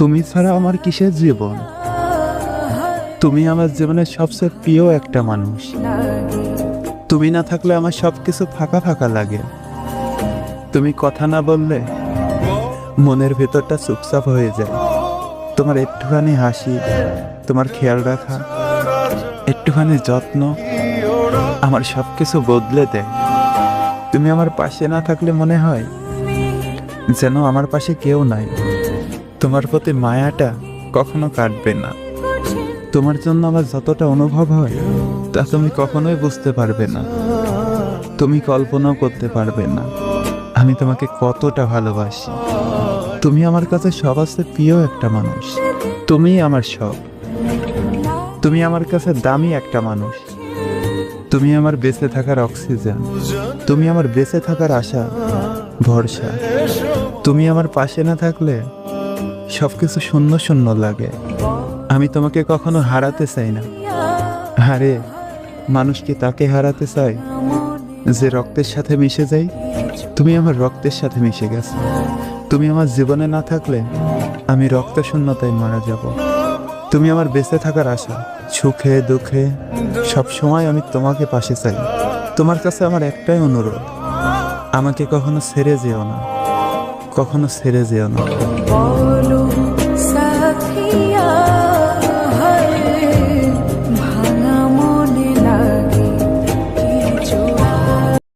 তুমি ছাড়া আমার কিসের জীবন? তুমি আমার জীবনের সবচেয়ে প্রিয় একটা মানুষ। তুমি না থাকলে আমার সবকিছু ফাঁকা ফাঁকা লাগে। তুমি কথা না বললে মনের ভেতরটা চুপচাপ হয়ে যায়। তোমার একটুখানি হাসি, তোমার খেয়াল রাখা, একটুখানি যত্ন আমার সবকিছু বদলে দেয়। তুমি আমার পাশে না থাকলে মনে হয় যেন আমার পাশে কেউ নাই। তোমার প্রতি মায়াটা কখনো কাটবে না। তোমার জন্য আমার যতটা অনুভব হয় তা তুমি কখনোই বুঝতে পারবে না। তুমি কল্পনাও করতে পারবে না আমি তোমাকে কতটা ভালোবাসি। তুমি আমার কাছে সবচেয়ে প্রিয় একটা মানুষ। তুমি আমার সব। তুমি আমার কাছে দামি একটা মানুষ। তুমি আমার বেঁচে থাকার অক্সিজেন। তুমি আমার বেঁচে থাকার আশা, ভরসা। তুমি আমার পাশে না থাকলে সবকিছু শূন্য শূন্য লাগে। আমি তোমাকে কখনো হারাতে চাই না। আরে মানুষ কি তাকে হারাতে চায় যে রক্তের সাথে মিশে যায়? তুমি আমার রক্তের সাথে মিশে গেছো। তুমি আমার জীবনে না থাকলে আমি রক্ত শূন্যতায় মারা যাব। তুমি আমার বেঁচে থাকার আশা, সুখে দুঃখে সব সময় আমি তোমাকে পাশে চাই। তোমার কাছে আমার একটাই অনুরোধ, আমাকে কখনো ছেড়ে যেও না, কখনো ছেড়ে যেও না। বলো সাথিয়া।